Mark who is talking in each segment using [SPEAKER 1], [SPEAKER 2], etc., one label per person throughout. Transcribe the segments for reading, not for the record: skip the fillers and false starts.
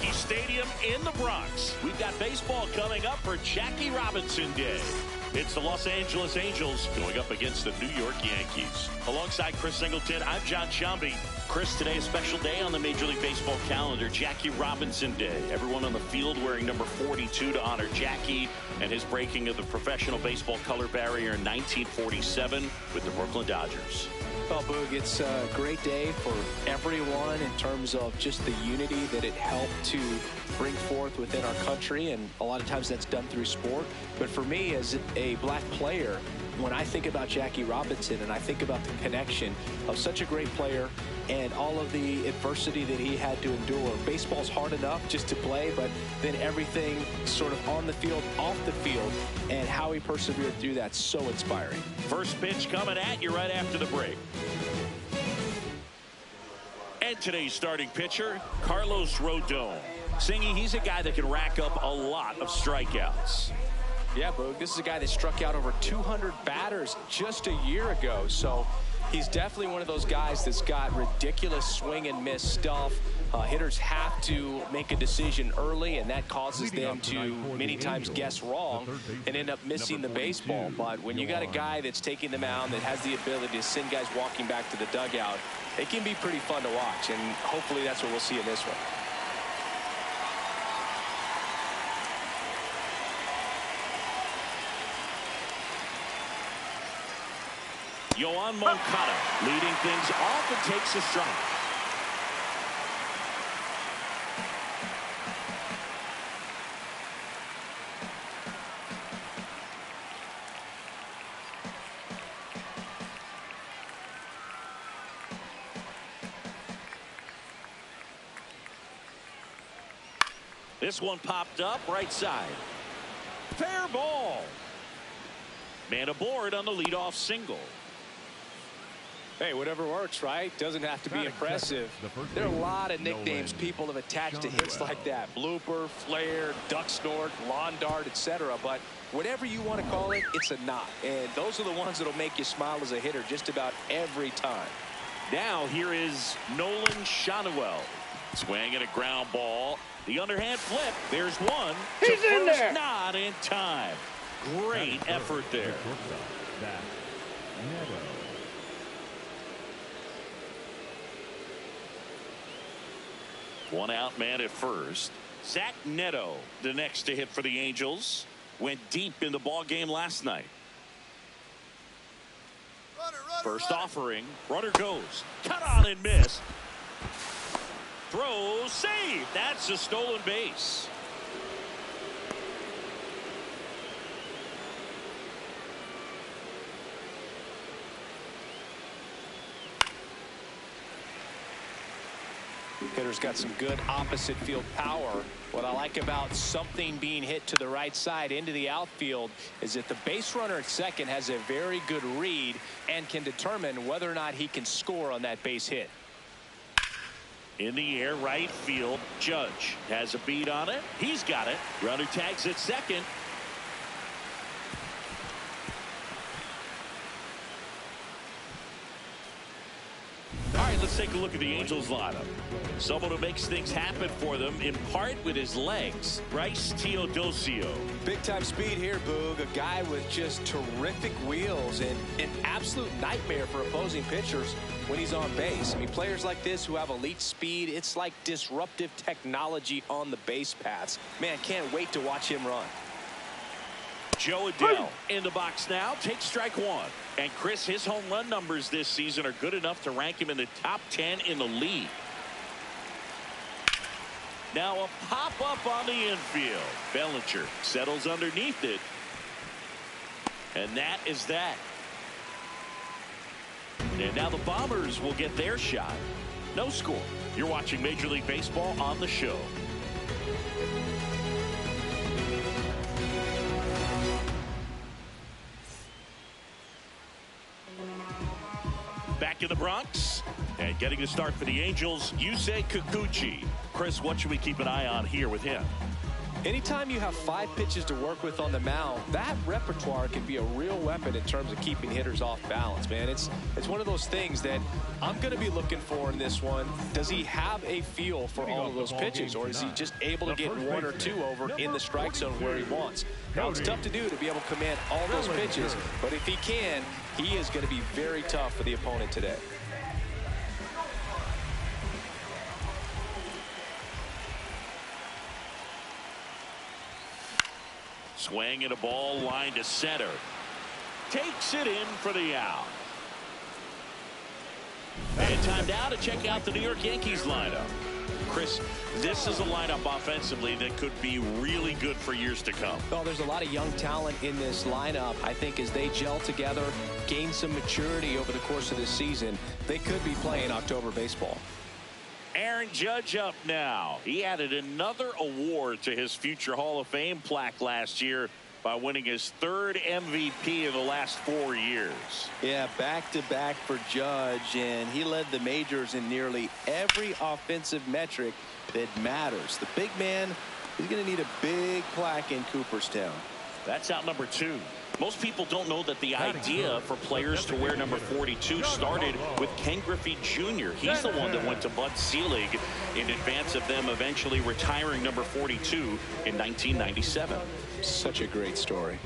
[SPEAKER 1] Yankee Stadium in the Bronx. We've got baseball coming up for Jackie Robinson Day. It's the Los Angeles Angels going up against the New York Yankees. Alongside Chris Singleton, I'm John Shambi. Chris, today a special day on the Major League Baseball calendar, Jackie Robinson Day. Everyone on the field wearing number 42 to honor Jackie and his breaking of the professional baseball color barrier in 1947 with the Brooklyn Dodgers.
[SPEAKER 2] Well, Boog, it's a great day for everyone in terms of just the unity that it helped to bring forth within our country, and a lot of times that's done through sport. But for me, as a black player, when I think about Jackie Robinson and I think about the connection of such a great player and all of the adversity that he had to endure, baseball's hard enough just to play, but then everything sort of on the field, off the field, and how he persevered through that, so inspiring.
[SPEAKER 1] First pitch coming at you right after the break. And today's starting pitcher, Carlos Rodon. Singy, he's a guy that can rack up a lot of strikeouts.
[SPEAKER 2] Yeah, Boog, this is a guy that struck out over 200 batters just a year ago. So he's definitely one of those guys that's got ridiculous swing and miss stuff. Hitters have to make a decision early, and that causes them to many times guess wrong and end up missing the baseball. But when you got a guy that's taking the mound that has the ability to send guys walking back to the dugout, it can be pretty fun to watch, and hopefully that's what we'll see in this one.
[SPEAKER 1] Yoan Moncada leading things off and takes a strike. This one popped up right side. Fair ball. Man aboard on the leadoff single.
[SPEAKER 2] Hey, whatever works, right? Doesn't have to be impressive. There are a lot of nicknames people have attached to hits like that. Blooper, flare, duck snort, lawn dart, etc. But whatever you want to call it, it's a knot. And those are the ones that'll make you smile as a hitter just about every time.
[SPEAKER 1] Now here is Nolan Schanuel. Swing and a ground ball. The underhand flip. There's one.
[SPEAKER 3] He's in there.
[SPEAKER 1] Not in time. Great effort there. One out man at first. Zach Neto, the next to hit for the Angels. Went deep in the ball game last night. First offering. Runner goes. Cut on and miss. Throw, save. That's a stolen base.
[SPEAKER 2] Hitter's got some good opposite field power. What I like about something being hit to the right side into the outfield is that the base runner at second has a very good read and can determine whether or not he can score on that base hit.
[SPEAKER 1] In the air, right field. Judge has a beat on it. He's got it. Runner tags at second. All right, let's take a look at the Angels lineup. Someone who makes things happen for them, in part with his legs. Bryce Teodosio.
[SPEAKER 2] Big-time speed here, Boog. A guy with just terrific wheels and an absolute nightmare for opposing pitchers when he's on base. I mean, players like this who have elite speed, it's like disruptive technology on the base paths. Man, can't wait to watch him run.
[SPEAKER 1] Joe Adele in the box now. Takes strike one. And Chris, his home run numbers this season are good enough to rank him in the top 10 in the league. Now a pop-up on the infield. Bellinger settles underneath it. And that is that. And now the Bombers will get their shot. No score. You're watching Major League Baseball on the show. Back in the Bronx and getting the start for the Angels, Yusei Kikuchi. Chris, what should we keep an eye on here with him?
[SPEAKER 2] Anytime you have 5 pitches to work with on the mound, that repertoire can be a real weapon in terms of keeping hitters off balance, man. It's one of those things that I'm going to be looking for in this one. Does he have a feel for all of those pitches, or is he just able to get 1 or 2 over in the strike zone where he wants? Now, it's tough to do to be able to command all those pitches, but if he can, he is going to be very tough for the opponent today.
[SPEAKER 1] Swing and a ball line to center. Takes it in for the out. And time now to check out the New York Yankees lineup. Chris, this is a lineup offensively that could be really good for years to come.
[SPEAKER 2] Well, there's a lot of young talent in this lineup. I think as they gel together, gain some maturity over the course of this season, they could be playing October baseball.
[SPEAKER 1] Aaron Judge up now. He added another award to his future Hall of Fame plaque last year by winning his 3rd MVP in the last 4 years.
[SPEAKER 3] Yeah, back-to-back for Judge, and he led the majors in nearly every offensive metric that matters. The big man is going to need a big plaque in Cooperstown.
[SPEAKER 1] That's out number 2. Most people don't know that the idea for players to wear number 42 started with Ken Griffey Jr. He's the one that went to Bud Selig in advance of them eventually retiring number 42 in 1997.
[SPEAKER 2] Such a great story.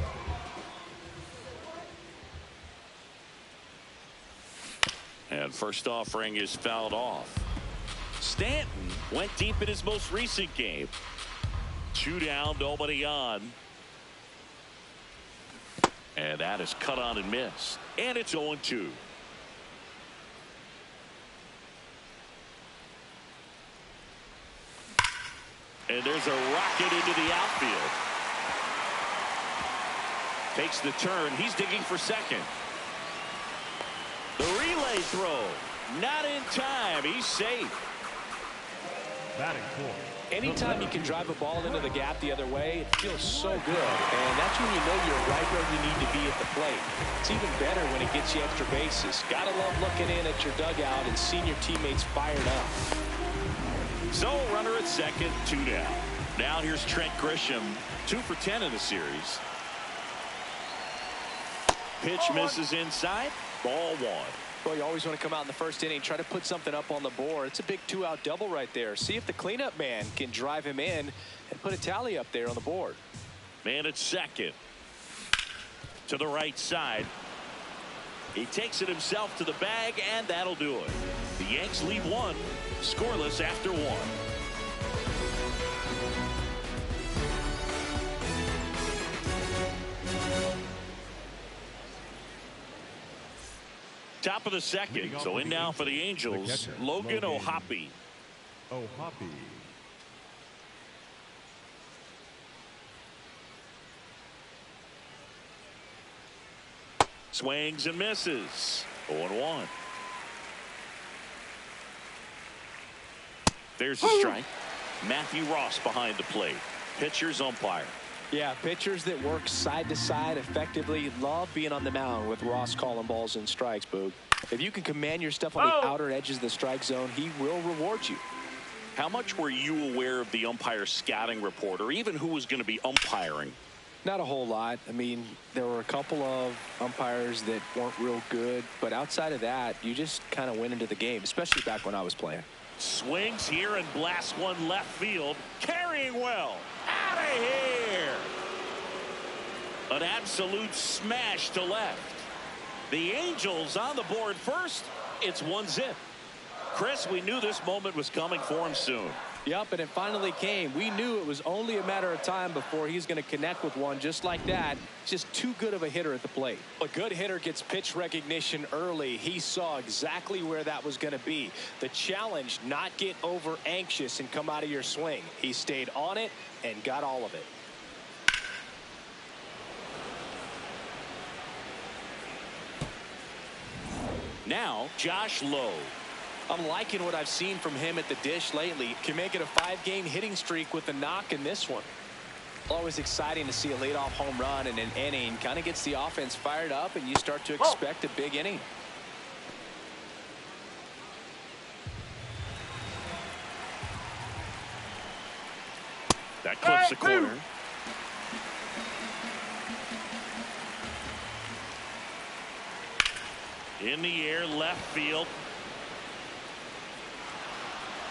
[SPEAKER 1] And first offering is fouled off. Stanton went deep in his most recent game. 2 down, nobody on. And that is cut on and missed. And it's 0-2. And there's a rocket into the outfield. Takes the turn. He's digging for second. The relay throw. Not in time. He's safe.
[SPEAKER 4] Batting fourth.
[SPEAKER 2] Anytime you can drive a ball into the gap the other way, it feels so good. And that's when you know you're right where you need to be at the plate. It's even better when it gets you extra bases. Gotta love looking in at your dugout and seeing your teammates fired up.
[SPEAKER 1] So runner at second, 2 down. Now here's Trent Grisham, 2 for 10 in the series. Pitch misses inside. Ball 1.
[SPEAKER 2] Well, you always want to come out in the first inning, try to put something up on the board. It's a big 2-out double right there. See if the cleanup man can drive him in and put a tally up there on the board.
[SPEAKER 1] Man at second. To the right side. He takes it himself to the bag, and that'll do it. The Yanks lead 1, scoreless after 1. Top of the second. So in now for the Angels, Logan O'Hoppe. Swings and misses. 0-1. There's the strike. Matthew Ross behind the plate. Pitcher's umpire.
[SPEAKER 2] Yeah, pitchers that work side to side effectively love being on the mound with Ross calling balls and strikes, Boog. If you can command your stuff on the outer edges of the strike zone, he will reward you.
[SPEAKER 1] How much were you aware of the umpire's scouting report, or even who was going to be umpiring?
[SPEAKER 2] Not a whole lot. I mean, there were a couple of umpires that weren't real good, but outside of that, you just kind of went into the game, especially back when I was playing.
[SPEAKER 1] Swings here and blasts one left field. Carrying well. Out of here. An absolute smash to left. The Angels on the board first. It's 1-0. Chris, we knew this moment was coming for him soon.
[SPEAKER 2] Yep, and it finally came. We knew it was only a matter of time before he's going to connect with one just like that. Just too good of a hitter at the plate. A good hitter gets pitch recognition early. He saw exactly where that was going to be. The challenge, not get over anxious and come out of your swing. He stayed on it and got all of it.
[SPEAKER 1] Now, Josh Lowe.
[SPEAKER 2] I'm liking what I've seen from him at the dish lately. Can make it a 5-game hitting streak with a knock in this one. Always exciting to see a leadoff home run in an inning. Kind of gets the offense fired up, and you start to expect a big inning.
[SPEAKER 1] That clips the corner. In the air, left field.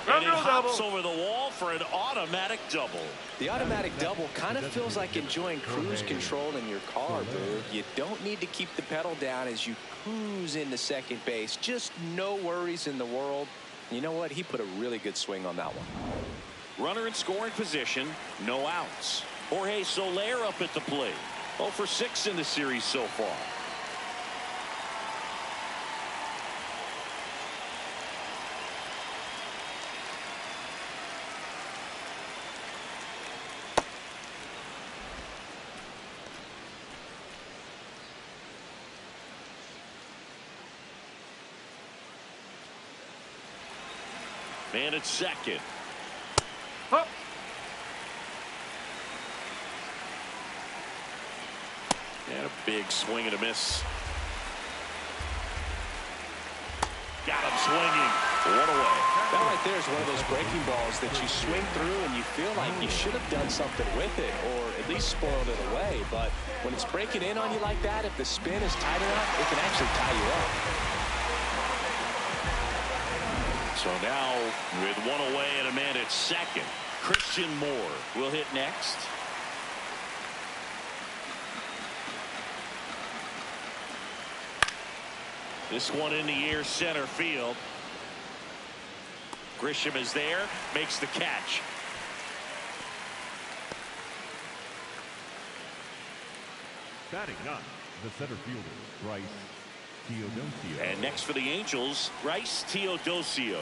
[SPEAKER 1] And it hops over the wall for an automatic double.
[SPEAKER 2] The automatic double kind of feels like enjoying cruise control in your car, Boo. You don't need to keep the pedal down as you cruise into second base. Just no worries in the world. You know what? He put a really good swing on that one.
[SPEAKER 1] Runner in scoring position, no outs. Jorge Soler up at the plate. 0 for 6 in the series so far. Man at second.
[SPEAKER 4] Up.
[SPEAKER 1] And a big swing and a miss. Got him swinging. One away.
[SPEAKER 2] That right there is one of those breaking balls that you swing through and you feel like you should have done something with it or at least spoiled it away. But when it's breaking in on you like that, if the spin is tight enough, it can actually tie you up.
[SPEAKER 1] So now with one away and a man at second, Christian Moore will hit next. This one in the air, center field. Grisham is there, makes the catch.
[SPEAKER 4] Batting ninth, the center fielder, Bryce Teodosio.
[SPEAKER 1] And next for the Angels, Bryce Teodosio.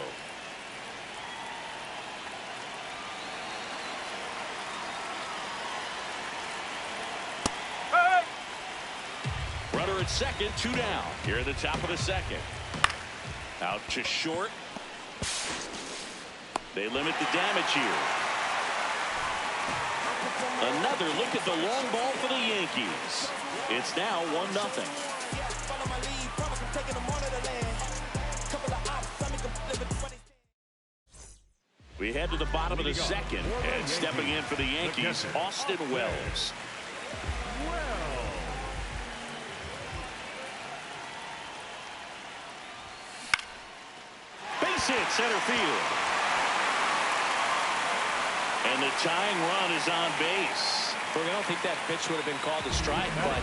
[SPEAKER 1] Runner at second, 2 down. Here at the top of the second. Out to short. They limit the damage here. Another look at the long ball for the Yankees. It's now 1-0. We head to the bottom of the second, and stepping in for the Yankees, Austin Wells. Base hit, center field. And the tying run is on base.
[SPEAKER 2] I don't think that pitch would have been called a strike, but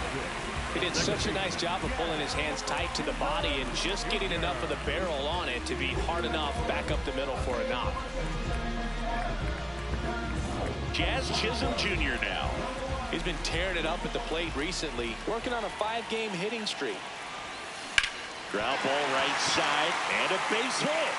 [SPEAKER 2] he did such a nice job of pulling his hands tight to the body and just getting enough of the barrel on it to be hard enough back up the middle for a knock.
[SPEAKER 1] Jazz Chisholm Jr. now.
[SPEAKER 2] He's been tearing it up at the plate recently, working on a 5-game hitting streak.
[SPEAKER 1] Ground ball right side and a base hit.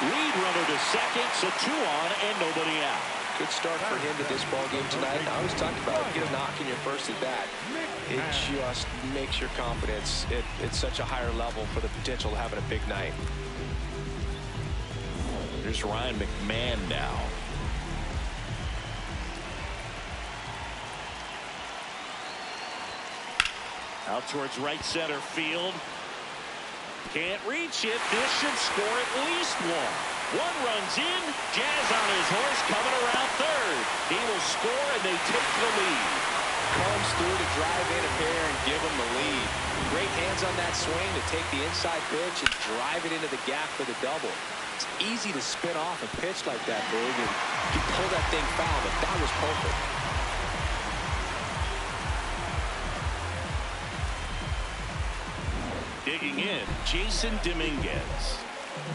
[SPEAKER 1] Lead runner to second, so 2 on and nobody out.
[SPEAKER 2] Good start for him to this ball game tonight. I always talk about get a knock in your first at bat. It just makes your confidence at such a higher level for the potential of having a big night.
[SPEAKER 1] Here's Ryan McMahon now. Out towards right center field. Can't reach it. This should score at least 1. 1 runs in. Jazz on his horse coming around third. He will score and they take the lead.
[SPEAKER 2] Comes through to drive in a pair and give him the lead. Great hands on that swing to take the inside pitch and drive it into the gap for the double. It's easy to spin off a pitch like that, Big, and you pull that thing foul, but that was perfect.
[SPEAKER 1] Digging in, Jason Dominguez.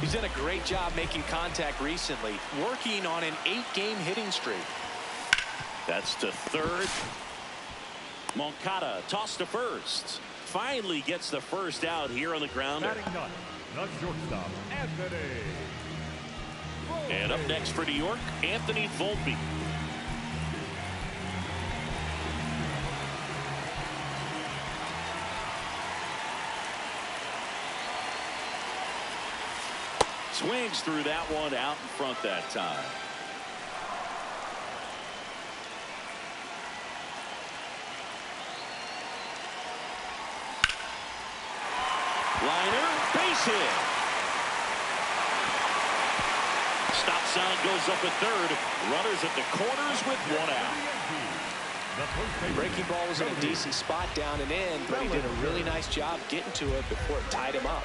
[SPEAKER 2] He's done a great job making contact recently, working on an 8-game hitting streak.
[SPEAKER 1] That's to third. Moncada tossed to first. Finally gets the first out here on the grounder.
[SPEAKER 4] Batting ninth, the shortstop, Anthony.
[SPEAKER 1] And up next for New York, Anthony Volpe. Swings through that one out in front that time. Liner, base hit. Stop sign goes up at third. Runners at the corners with one out.
[SPEAKER 2] The breaking ball was in a decent spot down and in, but he did a really nice job getting to it before it tied him up.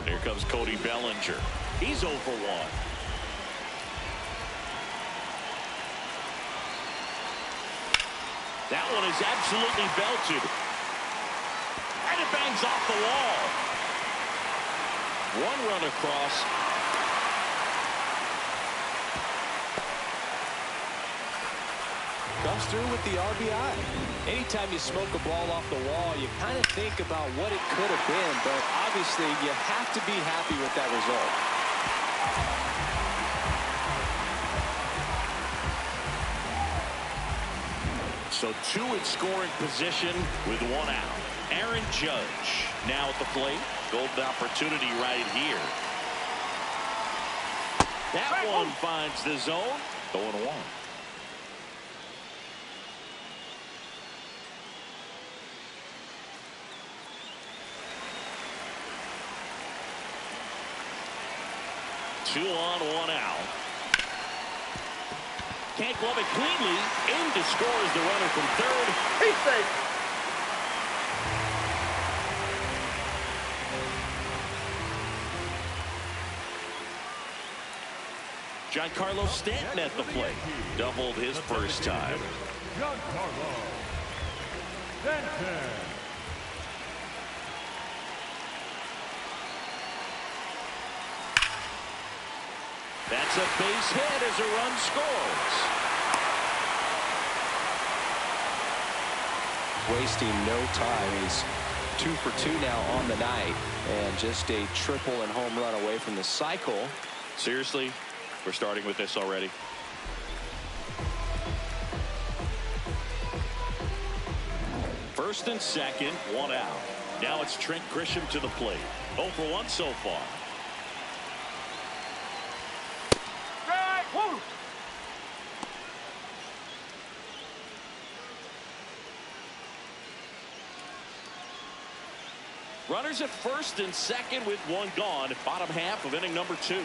[SPEAKER 1] Here comes Cody Bellinger. He's 0 for 1. That one is absolutely belted. And it bangs off the wall. One run across.
[SPEAKER 2] Comes through with the RBI. Anytime you smoke a ball off the wall, you kind of think about what it could have been, but obviously you have to be happy with that result.
[SPEAKER 1] So two in scoring position with one out. Aaron Judge now at the plate. Golden opportunity right here. That one finds the zone. 0-1. Two on, one out. Can't glove it cleanly. In to score is the runner from third. He's safe. Giancarlo Stanton at the plate. Doubled his first time.
[SPEAKER 4] Giancarlo Stanton.
[SPEAKER 1] That's a base hit as a run scores.
[SPEAKER 2] Wasting no time. He's 2 for 2 now on the night, and just a triple and home run away from the cycle.
[SPEAKER 1] Seriously, we're starting with this already. First and second, one out. Now it's Trent Grisham to the plate. 0 for 1 so far. Runners at first and second with one gone. Bottom half of inning number 2.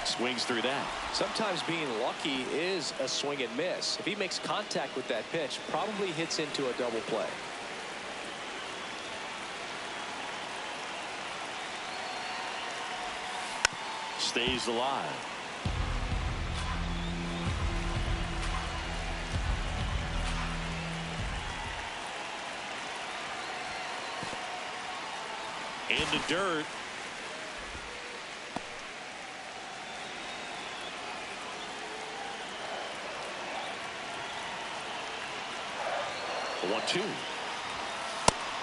[SPEAKER 1] Swings through that.
[SPEAKER 2] Sometimes being lucky is a swing and miss. If he makes contact with that pitch, probably hits into a double play.
[SPEAKER 1] Stays alive. In the dirt. The 1-2.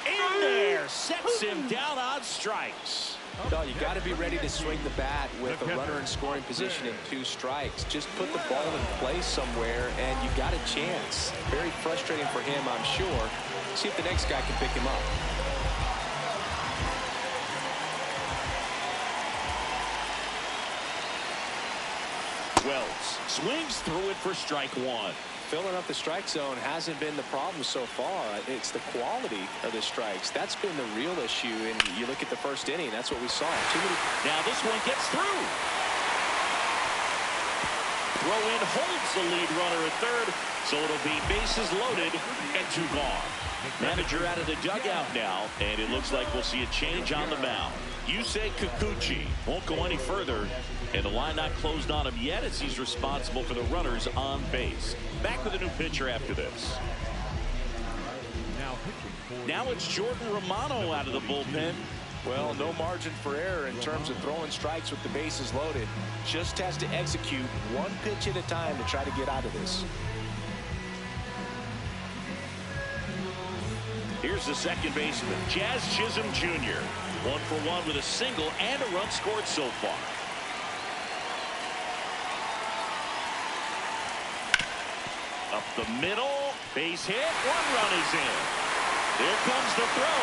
[SPEAKER 1] In there. Sets him down on strikes.
[SPEAKER 2] No, you got to be ready to swing the bat with a runner in scoring position and 2 strikes. Just put the ball in place somewhere, and you got a chance. Very frustrating for him, I'm sure. See if the next guy can pick him up.
[SPEAKER 1] Wells swings through it for strike 1.
[SPEAKER 2] Filling up the strike zone hasn't been the problem so far. It's the quality of the strikes. That's been the real issue. And you look at the first inning, that's what we saw. Too many.
[SPEAKER 1] Now this one gets through. Throw in holds the lead runner at third. So it'll be bases loaded and 2 gone. Manager out of the dugout now, and it looks like we'll see a change on the mound. Yusei Kikuchi won't go any further, and the line not closed on him yet as he's responsible for the runners on base. Back with a new pitcher after this. Now it's Jordan Romano out of the bullpen.
[SPEAKER 2] Well, no margin for error in terms of throwing strikes with the bases loaded. Just has to execute one pitch at a time to try to get out of this.
[SPEAKER 1] Here's the second baseman, Jazz Chisholm Jr. 1 for 1 with a single and a run scored so far. Up the middle, base hit, 1 run is in. Here comes the throw.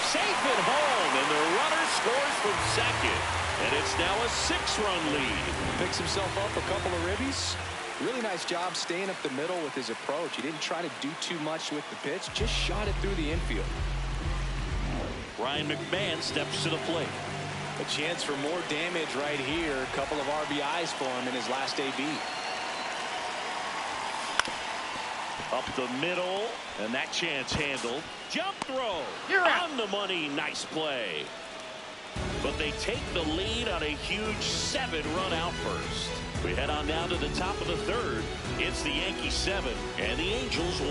[SPEAKER 1] Safe at home, and the runner scores from second. And it's now a 6-run lead.
[SPEAKER 2] Picks himself up a couple of ribbies. Really nice job staying up the middle with his approach. He didn't try to do too much with the pitch, just shot it through the infield.
[SPEAKER 1] Ryan McMahon steps to the plate.
[SPEAKER 2] A chance for more damage right here. A couple of RBIs for him in his last AB.
[SPEAKER 1] Up the middle, and that chance handled. Jump throw.
[SPEAKER 5] You're out.
[SPEAKER 1] On the money. Nice play. But they take the lead on a huge 7-run outburst. We head on down to the top of the third. It's the Yankees 7 and the Angels 1.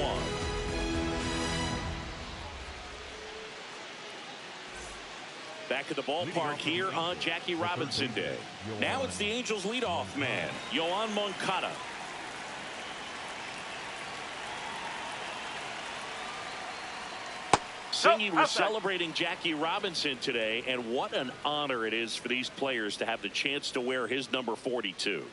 [SPEAKER 1] Back at the ballpark here on Jackie Robinson Day. Now it's the Angels leadoff man, Yoan Moncada. Singy was celebrating Jackie Robinson today, and what an honor it is for these players to have the chance to wear his number 42.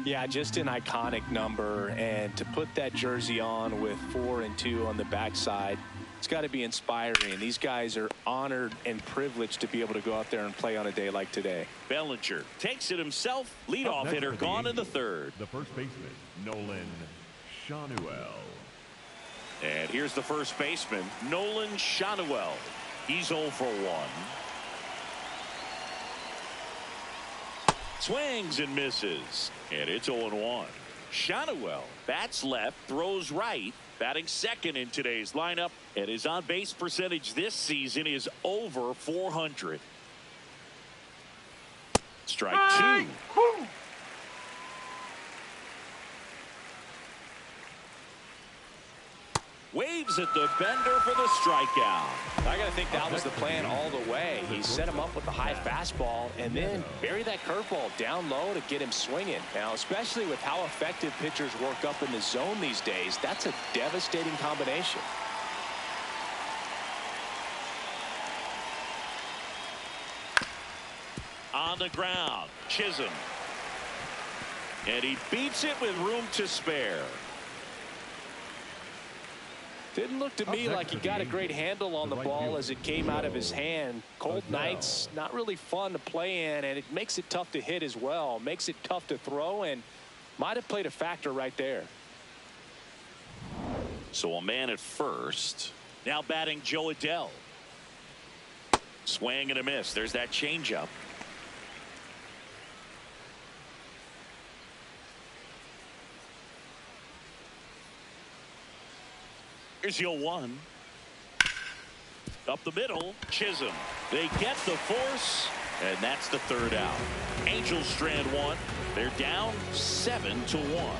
[SPEAKER 2] Yeah, just an iconic number, and to put that jersey on with 4 and 2 on the backside, it's got to be inspiring. These guys are honored and privileged to be able to go out there and play on a day like today.
[SPEAKER 1] Bellinger takes it himself. Leadoff hitter gone in the third.
[SPEAKER 4] The first baseman, Nolan Schanuel.
[SPEAKER 1] And here's the first baseman, Nolan Schanuel. He's 0 for 1. Swings and misses. And it's 0-1. Schanuel bats left, throws right, batting second in today's lineup, and his on-base percentage this season is over 400. Strike 2. Waves at the bender for the strikeout.
[SPEAKER 2] I got to think that was the plan all the way. He set him up with the high fastball and then bury that curveball down low to get him swinging. Now, especially with how effective pitchers work up in the zone these days, that's a devastating combination.
[SPEAKER 1] On the ground, Chisholm. And he beats it with room to spare.
[SPEAKER 2] Didn't look to me like he got a great handle on the ball as it came out of his hand. Cold nights, not really fun to play in, and it makes it tough to hit as well. Makes it tough to throw, and might have played a factor right there.
[SPEAKER 1] So a man at first. Now batting Joe Adell. Swing and a miss. There's that changeup. Here's 0-1. Up the middle, Chisholm. They get the force, and that's the third out. Angels strand 1. They're down 7-1.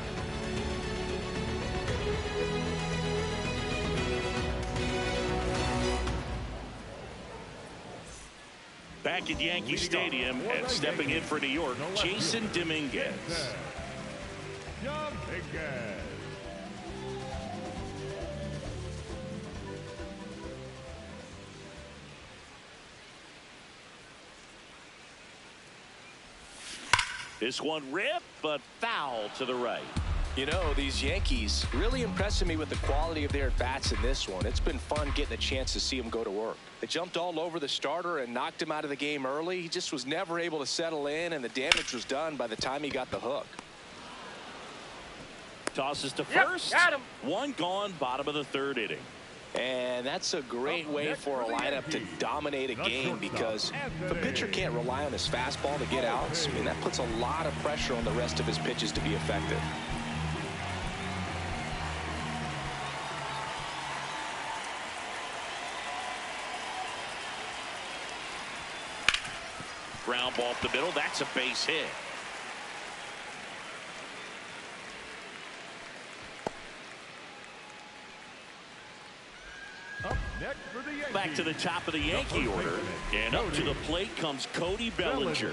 [SPEAKER 1] Back at Yankee Stadium and stepping in for New York, Jason Dominguez. This one ripped, but foul to the right.
[SPEAKER 2] You know, these Yankees really impressing me with the quality of their at-bats in this one. It's been fun getting a chance to see them go to work. They jumped all over the starter and knocked him out of the game early. He just was never able to settle in, and the damage was done by the time he got the hook.
[SPEAKER 1] Tosses to first.
[SPEAKER 5] Got him.
[SPEAKER 1] One gone, bottom of the third inning.
[SPEAKER 2] And that's a great way for a lineup to dominate a game, because if a pitcher can't rely on his fastball to get outs, I mean, that puts a lot of pressure on the rest of his pitches to be effective.
[SPEAKER 1] Ground ball up the middle. That's a base hit. Back to the top of the Yankee order, and up to the plate comes Cody Bellinger.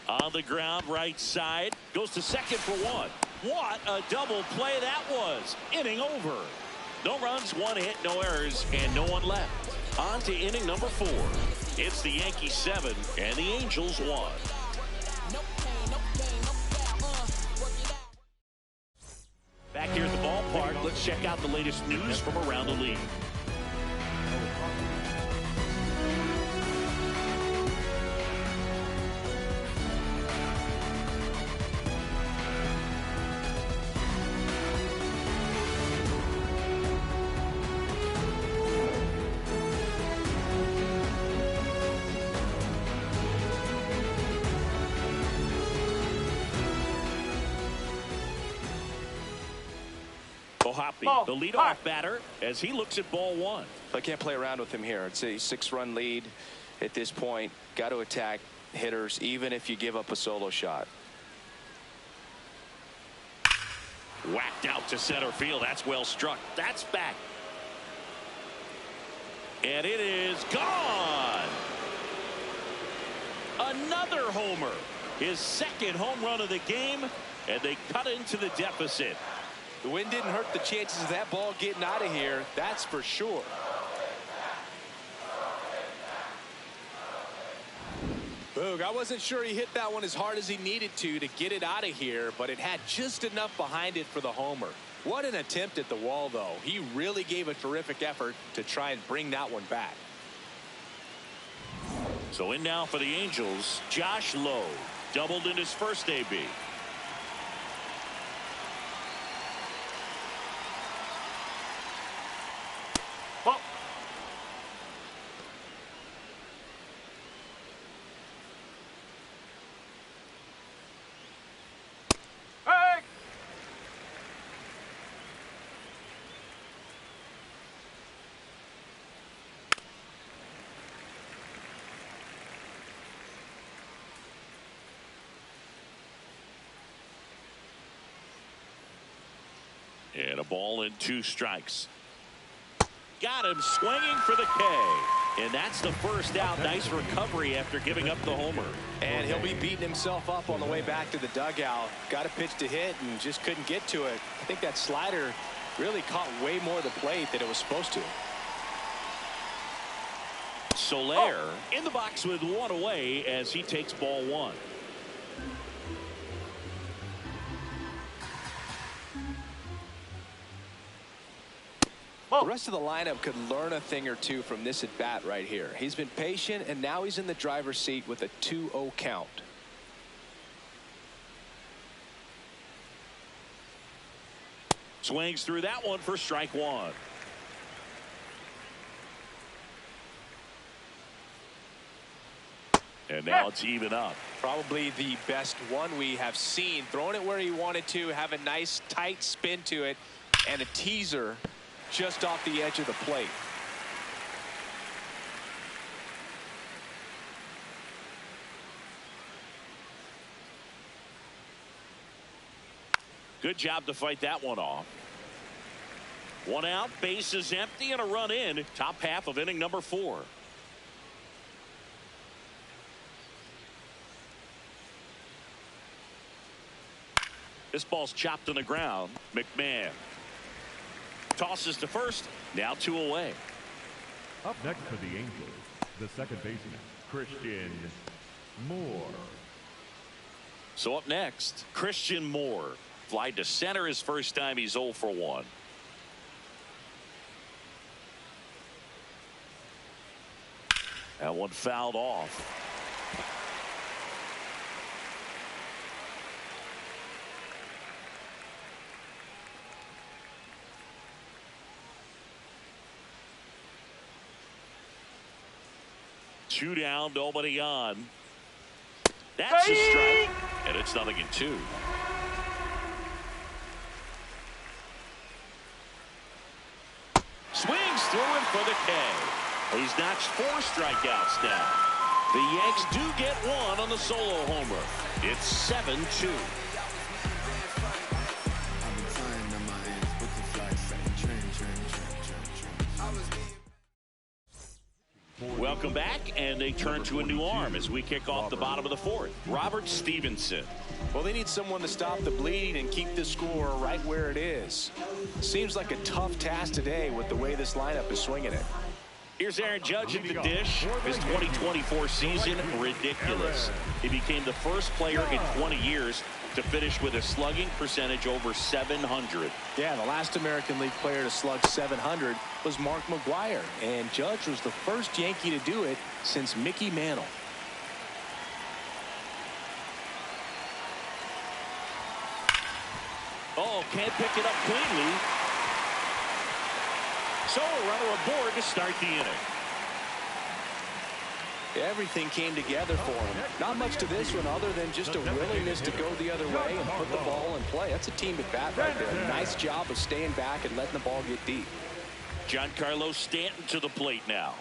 [SPEAKER 1] On the ground, right side, goes to second for 1. What a double play that was. Inning over. No runs, 1 hit, no errors, and no one left. On to inning number 4. It's the Yankees 7 and the Angels 1. Back here at the ballpark, let's check out the latest news from around the league. Ohapi, the leadoff batter, as he looks at ball one.
[SPEAKER 2] I can't play around with him here. It's a 6-run lead at this point. Got to attack hitters, even if you give up a solo shot.
[SPEAKER 1] Whacked out to center field. That's well struck. That's back. And it is gone. Another homer. His second home run of the game, and they cut into the deficit.
[SPEAKER 2] The wind didn't hurt the chances of that ball getting out of here. That's for sure. Boog, I wasn't sure he hit that one as hard as he needed to get it out of here, but it had just enough behind it for the homer. What an attempt at the wall, though. He really gave a terrific effort to try and bring that one back.
[SPEAKER 1] So in now for the Angels, Josh Lowe, doubled in his first AB. And a ball and 2 strikes. Got him swinging for the K. And that's the first out. Nice recovery after giving up the homer.
[SPEAKER 2] And he'll be beating himself up on the way back to the dugout. Got a pitch to hit and just couldn't get to it. I think that slider really caught way more of the plate than it was supposed to.
[SPEAKER 1] Soler in the box with 1 away as he takes ball 1.
[SPEAKER 2] The rest of the lineup could learn a thing or two from this at bat right here. He's been patient, and now he's in the driver's seat with a 2-0 count.
[SPEAKER 1] Swings through that one for strike 1. And now it's even up.
[SPEAKER 2] Probably the best one we have seen. Throwing it where he wanted to, have a nice tight spin to it, and a teaser just off the edge of the plate.
[SPEAKER 1] Good job to fight that one off. 1 out, base is empty, and a run in. Top half of inning number 4. This ball's chopped on the ground. McMahon tosses to first. Now 2 away.
[SPEAKER 4] Up next for the Angels, the second baseman, Christian Moore.
[SPEAKER 1] So up next, Christian Moore. Fly to center his first time. He's 0 for 1. That one fouled off. Two down, nobody on. That's a strike, and it's 0-2. Swings through him for the K. He's notched 4 strikeouts now. The Yanks do get 1 on the solo homer. It's 7-2. Welcome back, and they turn to a new arm as we kick off the bottom of the 4th. Robert Stevenson.
[SPEAKER 2] Well, they need someone to stop the bleeding and keep the score right where it is. Seems like a tough task today with the way this lineup is swinging it.
[SPEAKER 1] Here's Aaron Judge at the dish. His 2024 season, ridiculous. He became the first player in 20 years to finish with a slugging percentage over 700.
[SPEAKER 2] Yeah, the last American League player to slug 700 was Mark McGwire, and Judge was the first Yankee to do it since Mickey Mantle.
[SPEAKER 1] Oh, can't pick it up cleanly. So a runner aboard to start the inning.
[SPEAKER 2] Everything came together for him. Not much to this one other than just a willingness to go the other way and put the ball in play. That's a team at bat right there. Nice job of staying back and letting the ball get deep.
[SPEAKER 1] Giancarlo Stanton to the plate now.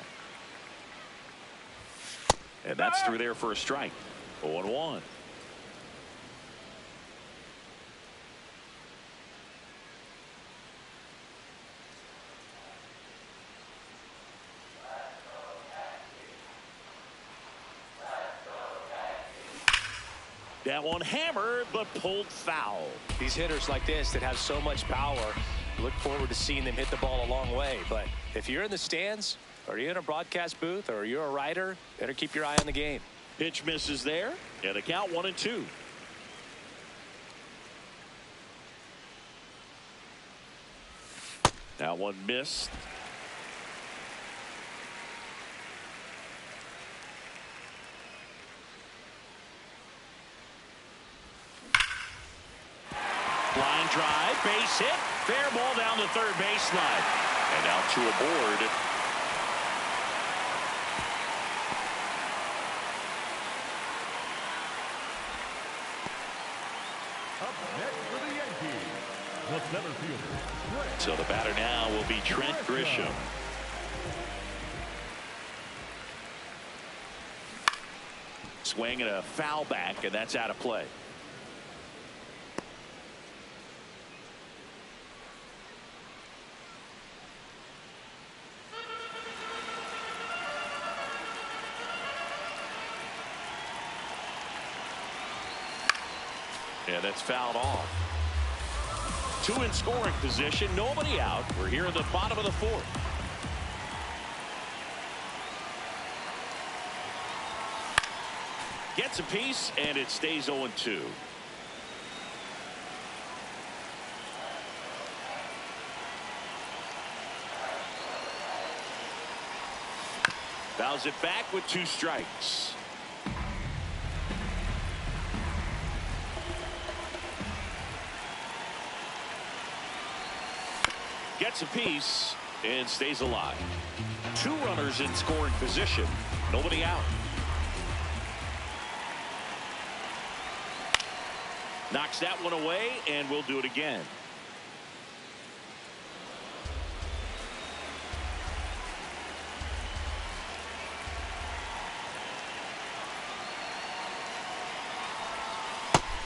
[SPEAKER 1] And that's through there for a strike. 0-1. That one hammered, but pulled foul.
[SPEAKER 2] These hitters like this that have so much power, look forward to seeing them hit the ball a long way. But if you're in the stands, or you're in a broadcast booth, or you're a writer, better keep your eye on the game.
[SPEAKER 1] Pitch misses there, and a count 1-2. That one missed. Line drive, base hit, fair ball down the third baseline. And now two aboard.
[SPEAKER 4] Up next for the Yankees, the center fielder.
[SPEAKER 1] So the batter now will be Trent Grisham. Swing and a foul back, and that's out of play. Yeah, that's fouled off. Two in scoring position, nobody out. We're here in the bottom of the fourth. Gets a piece, and it stays 0-2. Fouls it back with 2 strikes. Gets a piece and stays alive. 2 runners in scoring position. Nobody out. Knocks that one away, and we'll do it again.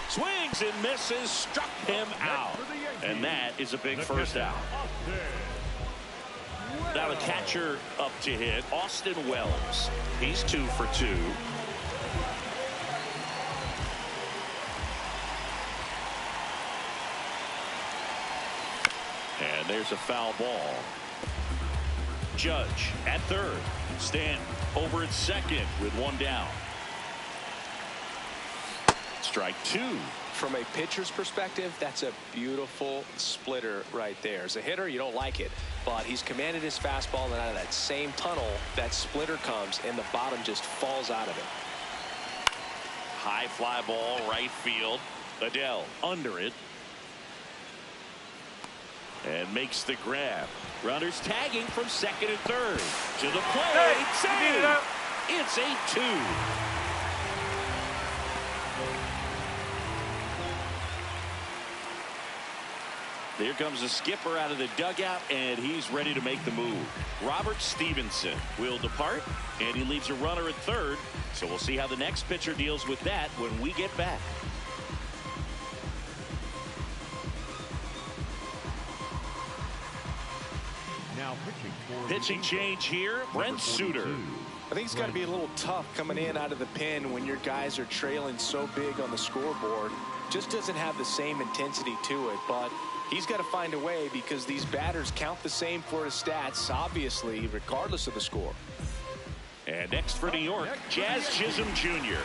[SPEAKER 1] Swings and misses, struck him out. And that is a big first out. Now the catcher up to hit, Austin Wells. He's 2 for 2. And there's a foul ball. Judge at third. Stanton over at second with 1 down. Strike 2.
[SPEAKER 2] From a pitcher's perspective, that's a beautiful splitter right there. As a hitter, you don't like it, but he's commanded his fastball, and out of that same tunnel, that splitter comes, and the bottom just falls out of it.
[SPEAKER 1] High fly ball, right field. Adele under it. And makes the grab. Runners tagging from second and third. To the plate. Save. It's 8-2. Here comes the skipper out of the dugout, and he's ready to make the move. Robert Stevenson will depart, and he leaves a runner at third. So we'll see how the next pitcher deals with that when we get back.
[SPEAKER 4] Now
[SPEAKER 1] pitching change here, Brent Suter.
[SPEAKER 2] I think it's got to be a little tough coming in out of the pen when your guys are trailing so big on the scoreboard. Just doesn't have the same intensity to it, but he's got to find a way because these batters count the same for his stats, obviously, regardless of the score.
[SPEAKER 1] And next for New York, Jazz Chisholm Jr.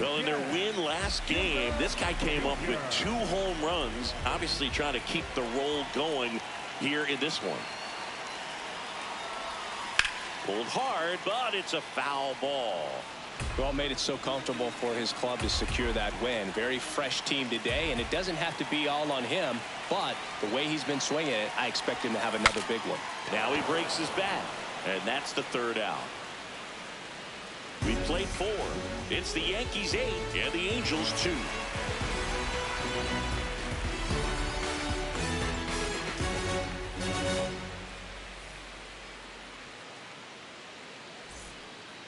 [SPEAKER 1] Well, in their win last game, this guy came up with 2 home runs, obviously trying to keep the roll going here in this one. Pulled hard, but it's a foul ball.
[SPEAKER 2] Well, made it so comfortable for his club to secure that win. Very fresh team today, and it doesn't have to be all on him, but the way he's been swinging it, I expect him to have another big one.
[SPEAKER 1] Now he breaks his bat, and that's the 3rd out. We played 4. It's the Yankees 8 and the Angels 2.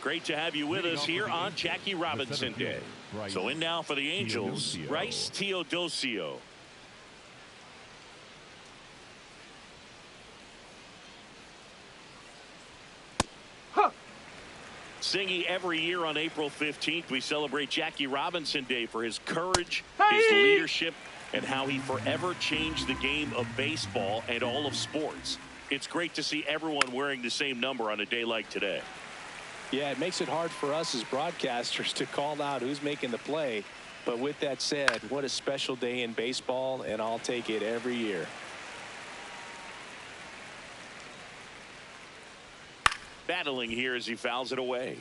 [SPEAKER 1] Great to have you with us here on Jackie Robinson Day. So in now for the Angels, Bryce Teodosio. Singy, every year on April 15th, we celebrate Jackie Robinson Day for his courage, his leadership, and how he forever changed the game of baseball and all of sports. It's great to see everyone wearing the same number on a day like today.
[SPEAKER 2] Yeah, it makes it hard for us as broadcasters to call out who's making the play. But with that said, what a special day in baseball, and I'll take it every year.
[SPEAKER 1] Battling here as he fouls it away.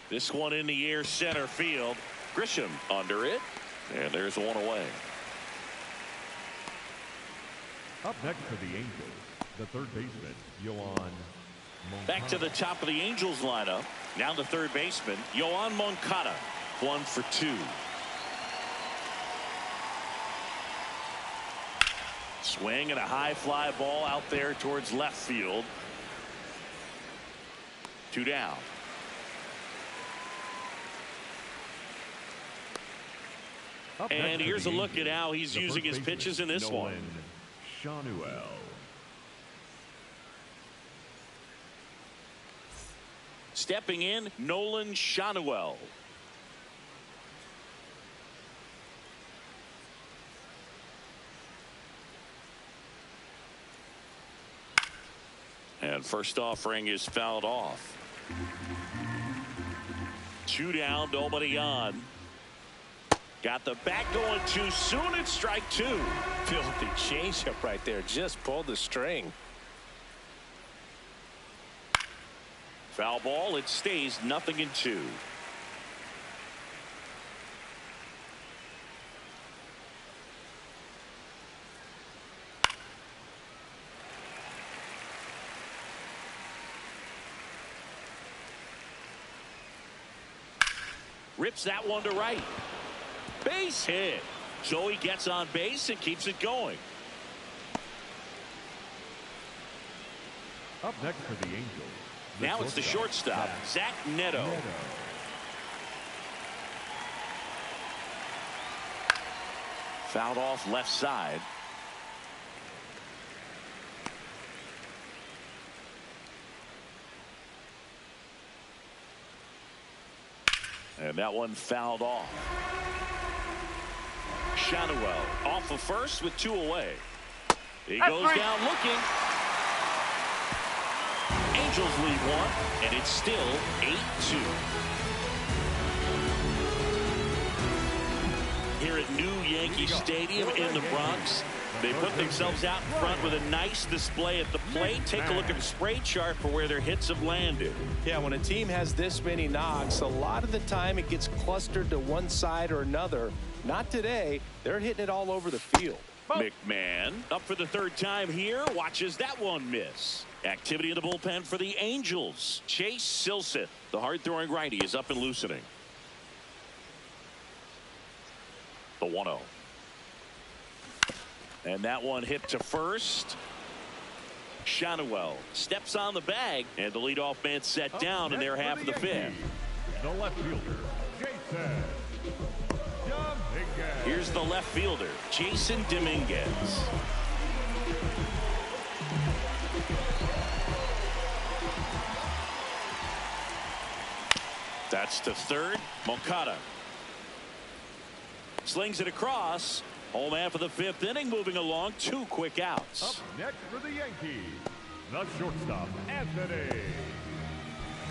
[SPEAKER 1] This one in the air, center field. Grisham under it, and there's one away.
[SPEAKER 4] Up next for the Angels, the third baseman, Yoan.
[SPEAKER 1] Back to the top of the Angels lineup. Now the third baseman, Yoan Moncada. 1 for 2. Swing and a high fly ball out there towards left field. 2 down. And here's a look at how he's using his pitches in this one.
[SPEAKER 4] Shanuel.
[SPEAKER 1] Stepping in, Nolan Shanuel. And first offering is fouled off. 2 down, nobody on. Got the bat going too soon. It's strike 2.
[SPEAKER 2] Filthy changeup right there. Just pulled the string.
[SPEAKER 1] Foul ball. It stays 0-2. Rips that one to right. Base hit. So he gets on base and keeps it going.
[SPEAKER 4] Up next for the Angels.
[SPEAKER 1] Now it's the shortstop, Zach Neto. Fouled off left side. And that one fouled off. Shanuel off of first with 2 away. He goes down looking. Angels lead 1, and it's still 8-2. Here at new Yankee Stadium in the Bronx, they put themselves out in front with a nice display at the plate. Take a look at the spray chart for where their hits have landed.
[SPEAKER 2] Yeah, when a team has this many knocks, a lot of the time it gets clustered to one side or another. Not today. They're hitting it all over the field.
[SPEAKER 1] McMahon up for the 3rd time here. Watches that one miss. Activity in the bullpen for the Angels. Chase Silseth, the hard-throwing righty, is up and loosening. The 1-0. And that one hit to first. Shanuel steps on the bag, and the leadoff man set down in their half of the 5th.
[SPEAKER 4] The left fielder, Jason Dominguez.
[SPEAKER 1] Here's the left fielder, Jason Dominguez. That's to third. Moncada slings it across. Home half of the 5th inning, moving along. 2 quick outs.
[SPEAKER 4] Up next for the Yankees, the shortstop, Anthony.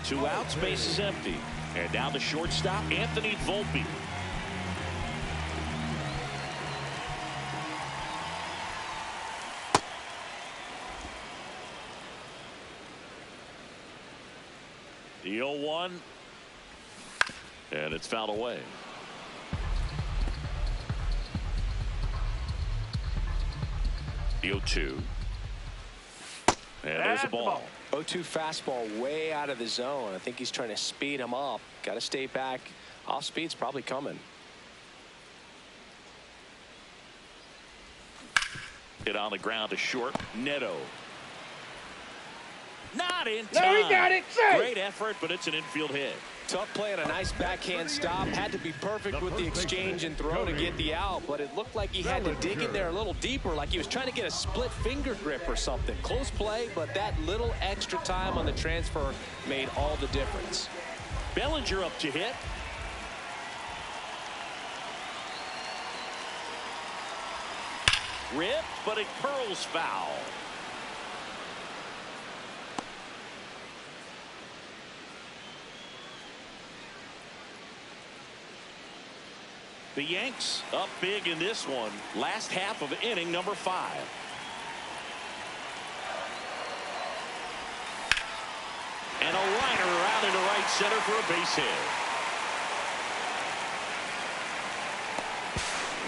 [SPEAKER 1] 2 outs, base is empty. And now the shortstop, Anthony Volpe. The 0-1. And it's fouled away. The 0-2. And there's the ball.
[SPEAKER 2] 0-2 fastball way out of the zone. I think he's trying to speed him up. Got to stay back. Off speed's probably coming.
[SPEAKER 1] Hit on the ground to short. Neto. Not in time.
[SPEAKER 5] No, he got it. Safe.
[SPEAKER 1] Great effort, but it's an infield hit.
[SPEAKER 2] Tough play and a nice backhand stop. Had to be perfect with the exchange and throw to get the out, but it looked like he had to dig in there a little deeper, like he was trying to get a split finger grip or something. Close play, but that little extra time on the transfer made all the difference.
[SPEAKER 1] Bellinger up to hit. Ripped, but it curls foul. The Yanks up big in this one. Last half of inning number 5. And a liner out into right center for a base hit.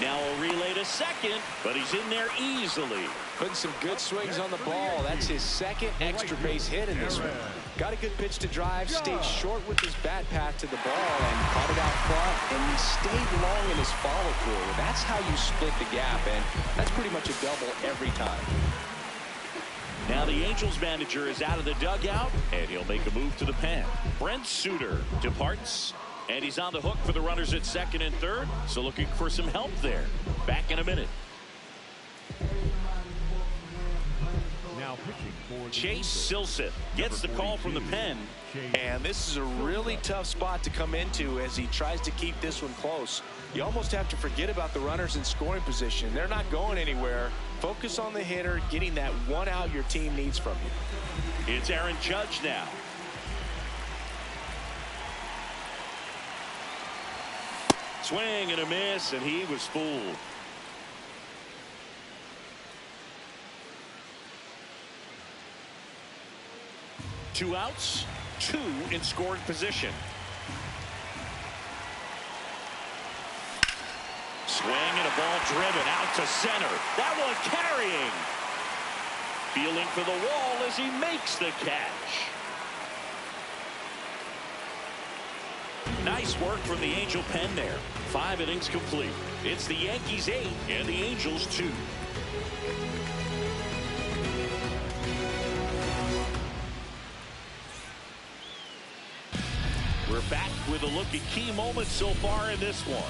[SPEAKER 1] Now a relay to second, but he's in there easily.
[SPEAKER 2] Putting some good swings on the ball. That's his second extra base hit in this one. Got a good pitch to drive, stayed short with his bat path to the ball, and caught it out front, and he stayed long in his follow-through. That's how you split the gap, and that's pretty much a double every time.
[SPEAKER 1] Now the Angels manager is out of the dugout, and he'll make a move to the pen. Brent Suter departs, and he's on the hook for the runners at second and third, so looking for some help there. Back in a minute.
[SPEAKER 4] Now pitching for
[SPEAKER 1] Chase Silseth gets the call from the pen.
[SPEAKER 2] And this is a really tough spot to come into as he tries to keep this one close. You almost have to forget about the runners in scoring position. They're not going anywhere. Focus on the hitter, getting that one out your team needs from you.
[SPEAKER 1] It's Aaron Judge now. Swing and a miss, and he was fooled. Two outs, 2 in scoring position. Swing and a ball driven out to center. That one carrying. Feeling for the wall as he makes the catch. Nice work from the Angel pen there. 5 innings complete. It's the Yankees 8 and the Angels 2. We're back with a look at key moments so far in this one.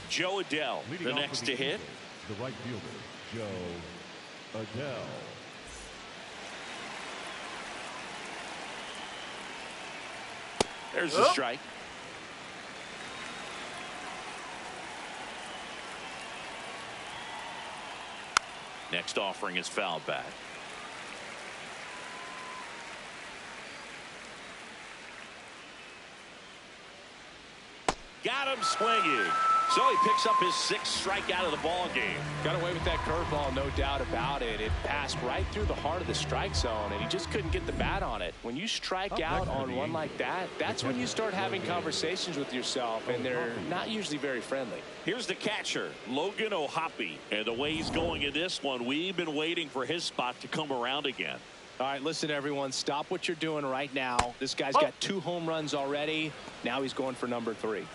[SPEAKER 1] Joe Adell, the next to hit.
[SPEAKER 4] The right fielder, Joe Adell.
[SPEAKER 1] There's the strike. Next offering is fouled back. Got him swinging. So he picks up his 6th strikeout of the ball game.
[SPEAKER 2] Got away with that curveball, no doubt about it. It passed right through the heart of the strike zone, and he just couldn't get the bat on it. When you strike out on one like that, that's when you start having conversations with yourself, and they're not usually very friendly.
[SPEAKER 1] Here's the catcher, Logan O'Hoppe. And the way he's going in this one, we've been waiting for his spot to come around again.
[SPEAKER 2] All right, listen, everyone, stop what you're doing right now. This guy's got 2 home runs already. Now he's going for number 3.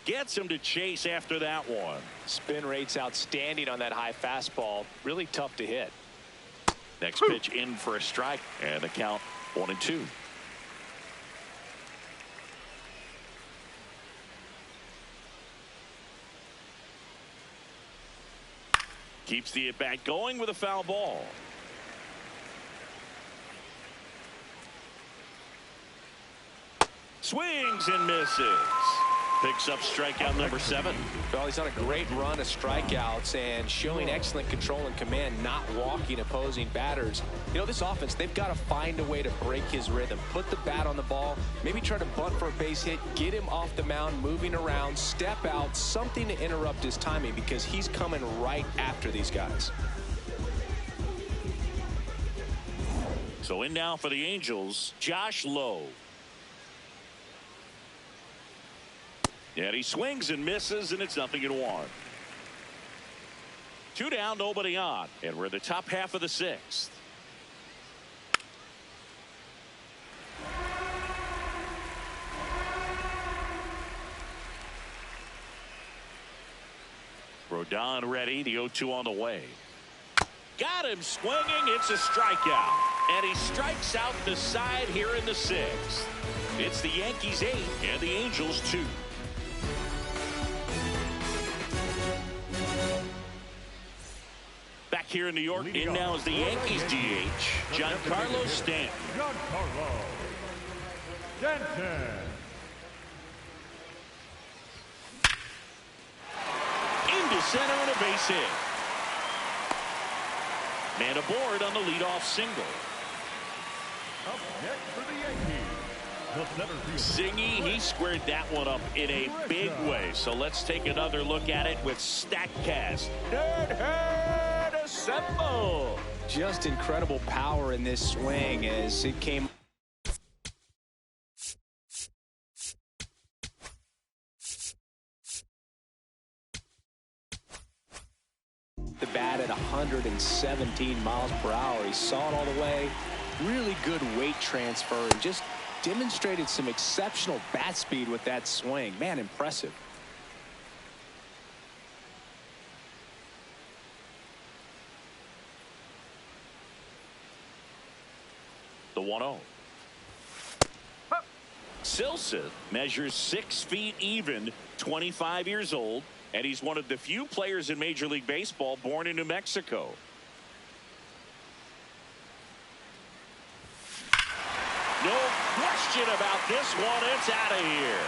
[SPEAKER 1] Gets him to chase after that one.
[SPEAKER 2] Spin rate's outstanding on that high fastball. Really tough to hit.
[SPEAKER 1] Next pitch in for a strike, and the count 1-2. Keeps the at-bat going with a foul ball. Swings and misses. Picks up strikeout number 7.
[SPEAKER 2] Well, he's on a great run of strikeouts and showing excellent control and command, not walking opposing batters. You know, this offense, they've got to find a way to break his rhythm, put the bat on the ball, maybe try to bunt for a base hit, get him off the mound, moving around, step out, something to interrupt his timing, because he's coming right after these guys.
[SPEAKER 1] So in now for the Angels, Josh Lowe. And he swings and misses, and it's 0-1. 2 down, nobody on. And we're in the top half of the 6th. Rodon ready. The 0-2 on the way. Got him swinging. It's a strikeout. And he strikes out the side here in the 6th. It's the Yankees 8 and the Angels 2. Back here in New York, in now is the Yankees DH, Carlos Rodon.
[SPEAKER 4] Carlos Rodon.
[SPEAKER 1] Into center and a base hit. Man aboard on the leadoff single.
[SPEAKER 4] Up next for the Yankees, the center fielder.
[SPEAKER 1] Zingy, he squared that one up in a big way. So let's take another look at it with StatCast. Assemble.
[SPEAKER 2] Just incredible power in this swing as it came. The bat at 117 miles per hour. He saw it all the way. Really good weight transfer and just demonstrated some exceptional bat speed with that swing. Man, impressive.
[SPEAKER 1] The 1-0. Silson measures 6 feet even, 25 years old, and he's one of the few players in Major League Baseball born in New Mexico. No question about this one. It's out of here.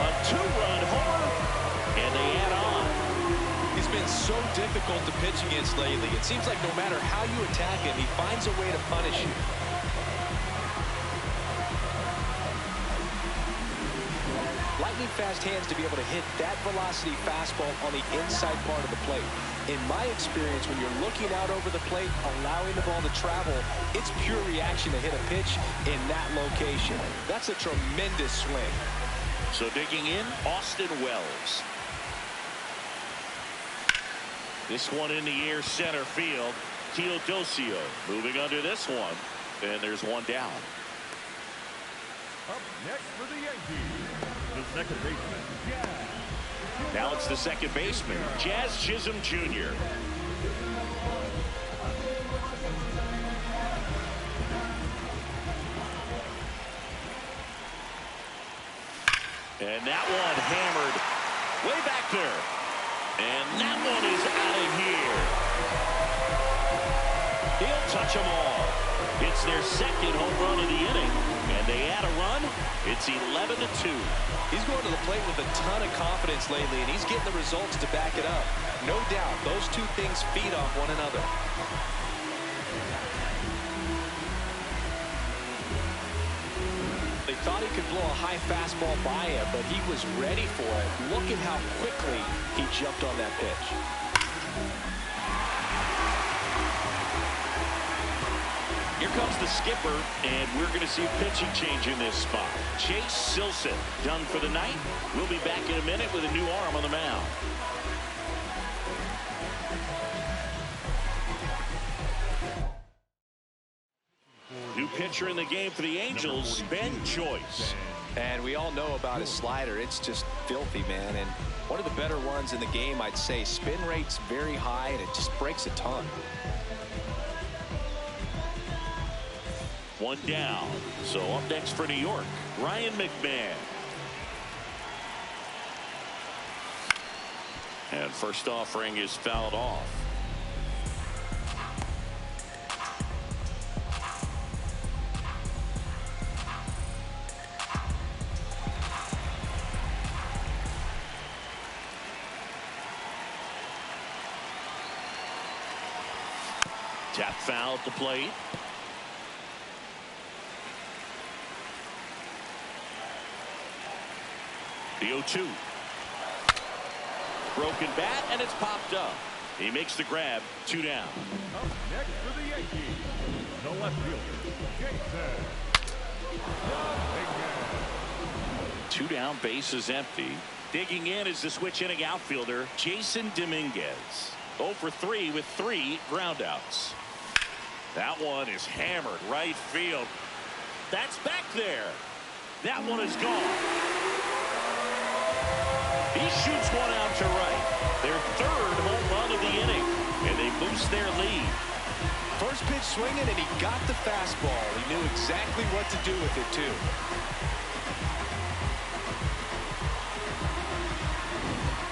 [SPEAKER 1] A 2-run homer, and they add on.
[SPEAKER 3] He's been so difficult to pitch against lately. It seems like no matter how you attack him, he finds a way to punish you.
[SPEAKER 2] Lightning fast hands to be able to hit that velocity fastball on the inside part of the plate. In my experience, when you're looking out over the plate, allowing the ball to travel, it's pure reaction to hit a pitch in that location. That's a tremendous swing.
[SPEAKER 1] So digging in, Austin Wells. This one in the air, center field. Teodosio moving under this one, and there's one down.
[SPEAKER 4] Up next for the Yankees, the second baseman, Jazz.
[SPEAKER 1] Now it's the second baseman, Jazz Chisholm Jr. And that one hammered way back there. And that one is out of here. He'll touch them all. It's their second home run of the inning. And they add a run. It's 11-2.
[SPEAKER 3] He's going to the plate with a ton of confidence lately, and he's getting the results to back it up. No doubt, those two things feed off one another.
[SPEAKER 2] They thought he could blow a high fastball by him, but he was ready for it. Look at how quickly he jumped on that pitch.
[SPEAKER 1] Here comes the skipper, and we're going to see a pitching change in this spot. Chase Silson done for the night. We'll be back in a minute with a new arm on the mound. New pitcher in the game for the Angels, Ben Joyce.
[SPEAKER 2] And we all know about his slider. It's just filthy, man. And one of the better ones in the game, I'd say. Spin rate's very high, and it just breaks a ton.
[SPEAKER 1] One down. So up next for New York, Ryan McMahon. And first offering is fouled off. Tap foul at the plate. The 0-2. Broken bat, and it's popped up. He makes the grab. 2 down.
[SPEAKER 4] Up next for the Yankees, the left fielder, Yusei.
[SPEAKER 1] 2 down, base is empty. Digging in is the switch inning outfielder, Jason Dominguez. 0 for 3 with 3 groundouts. That one is hammered right field. That's back there. That one is gone. He shoots one out to right. Their 3rd home run of the inning, and they boost their lead.
[SPEAKER 2] First pitch swinging, and he got the fastball. He knew exactly what to do with it, too.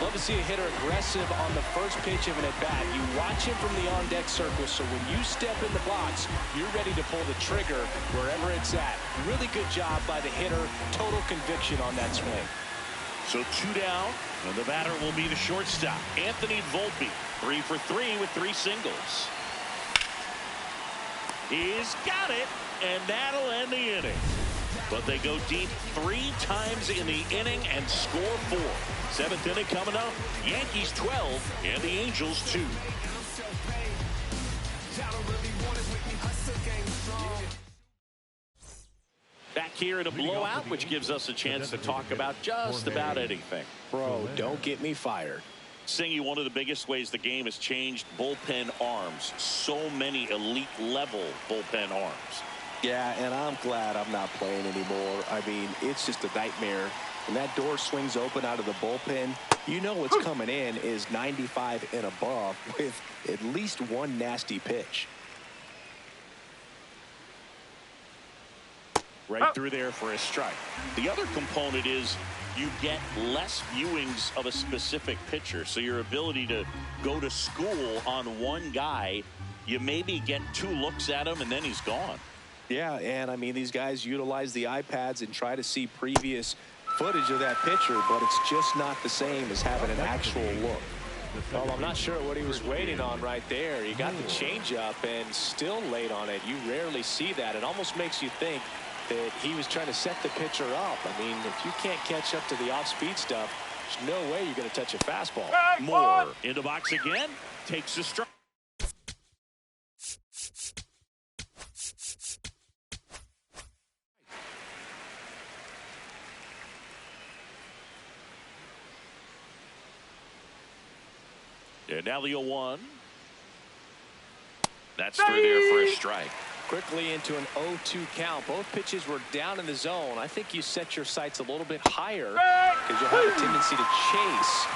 [SPEAKER 2] Love to see a hitter aggressive on the first pitch of an at-bat. You watch him from the on-deck circle, so when you step in the box, you're ready to pull the trigger wherever it's at. Really good job by the hitter. Total conviction on that swing.
[SPEAKER 1] So 2 down, and the batter will be the shortstop, Anthony Volpe. 3 for 3 with 3 singles. He's got it, and that'll end the inning. But they go deep 3 times in the inning and score 4. 7th inning coming up. Yankees 12 and the Angels 2. Back here in a blowout, which gives us a chance to talk about just about anything.
[SPEAKER 2] Bro, don't get me fired.
[SPEAKER 1] Singy, one of the biggest ways the game has changed, bullpen arms. So many elite level bullpen arms.
[SPEAKER 3] Yeah, and I'm glad I'm not playing anymore. I mean, it's just a nightmare. When that door swings open out of the bullpen, you know what's coming in is 95 and above with at least one nasty pitch.
[SPEAKER 1] Right through there for a strike. The other component is you get less viewings of a specific pitcher. So your ability to go to school on one guy, you maybe get 2 looks at him and then he's gone.
[SPEAKER 3] Yeah, and I mean, these guys utilize the iPads and try to see previous footage of that pitcher, but it's just not the same as having an actual look.
[SPEAKER 2] Well, I'm not sure what he was waiting on right there. He got the changeup and still laid on it. You rarely see that. It almost makes you think that he was trying to set the pitcher up. I mean, if you can't catch up to the off-speed stuff, there's no way you're going to touch a fastball.
[SPEAKER 1] Moore in the box again, takes a strike. And now the 0-1. That's through there for a strike.
[SPEAKER 2] Quickly into an 0-2 count. Both pitches were down in the zone. I think you set your sights a little bit higher because you'll have a tendency to chase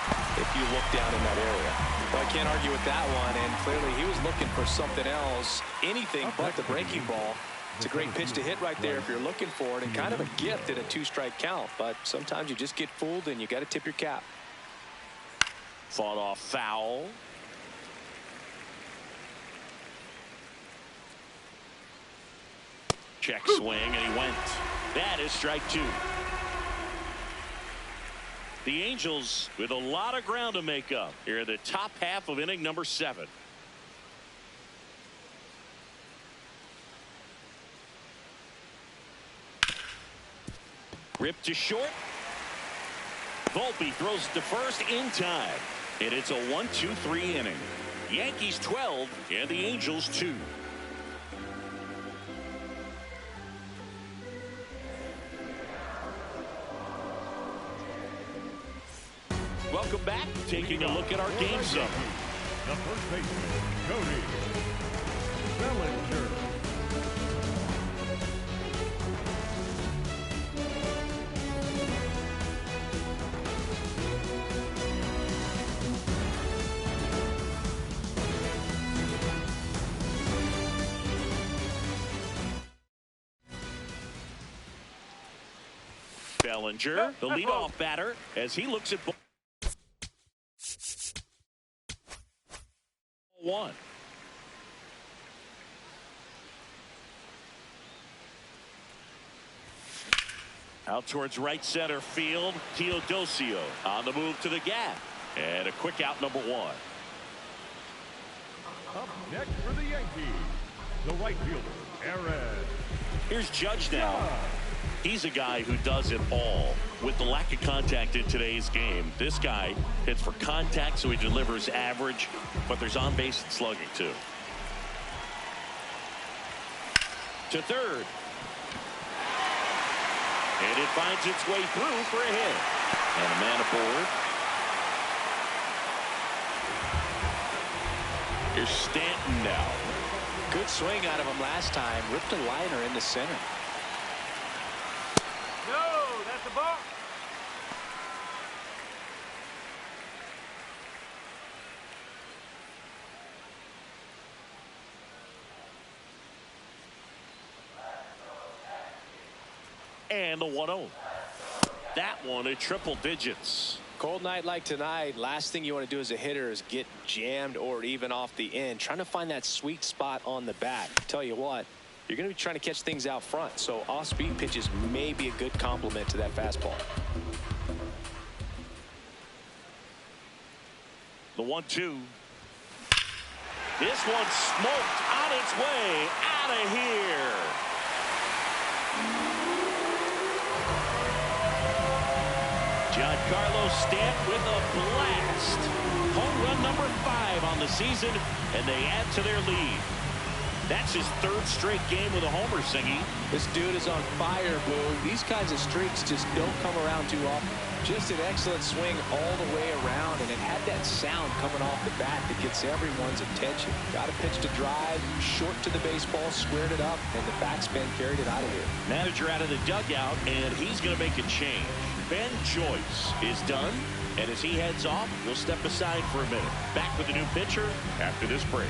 [SPEAKER 2] if you look down in that area. Well, I can't argue with that one, and clearly he was looking for something else, anything but the breaking ball. It's a great pitch to hit right there if you're looking for it, and kind of a gift in a 2-strike count, but sometimes you just get fooled and you got to tip your cap.
[SPEAKER 1] Fought off foul. Check swing, and he went. That is strike 2. The Angels with a lot of ground to make up here in the top half of inning number 7. Ripped to short. Volpe throws to first in time. And it's a 1-2-3 inning. Yankees 12 and the Angels 2. Welcome back. Taking a look at our game summary.
[SPEAKER 4] The first baseman, Cody Bellinger.
[SPEAKER 1] Bellinger, the leadoff batter, as he looks at 1. Out towards right center field. Teodosio on the move to the gap. And a quick out, number 1.
[SPEAKER 4] Up next for the Yankees, the right fielder, Aaron.
[SPEAKER 1] Here's Judge now. He's a guy who does it all. With the lack of contact in today's game, this guy hits for contact, so he delivers average, but there's on-base slugging too. To third. And it finds its way through for a hit. And a man aboard. Here's Stanton now.
[SPEAKER 2] Good swing out of him last time. Ripped a liner into center.
[SPEAKER 5] No, that's a ball.
[SPEAKER 1] And the 1-0. That one at triple digits.
[SPEAKER 2] Cold night like tonight, last thing you want to do as a hitter is get jammed or even off the end. Trying to find that sweet spot on the bat. Tell you what, you're going to be trying to catch things out front, so off-speed pitches may be a good complement to that fastball.
[SPEAKER 1] The 1-2. This one smoked on its way out of here. Carlos stamped with a blast. Home run number 5 on the season, and they add to their lead. That's his 3rd straight game with a homer, Singy.
[SPEAKER 2] This dude is on fire, Boo. These kinds of streaks just don't come around too often. Just an excellent swing all the way around, and it had that sound coming off the bat that gets everyone's attention. Got a pitch to drive, short to the baseball, squared it up, and the backspin carried it out of here.
[SPEAKER 1] Manager out of the dugout, and he's going to make a change. Ben Joyce is done, and as he heads off, we'll step aside for a minute. Back with a new pitcher after this break.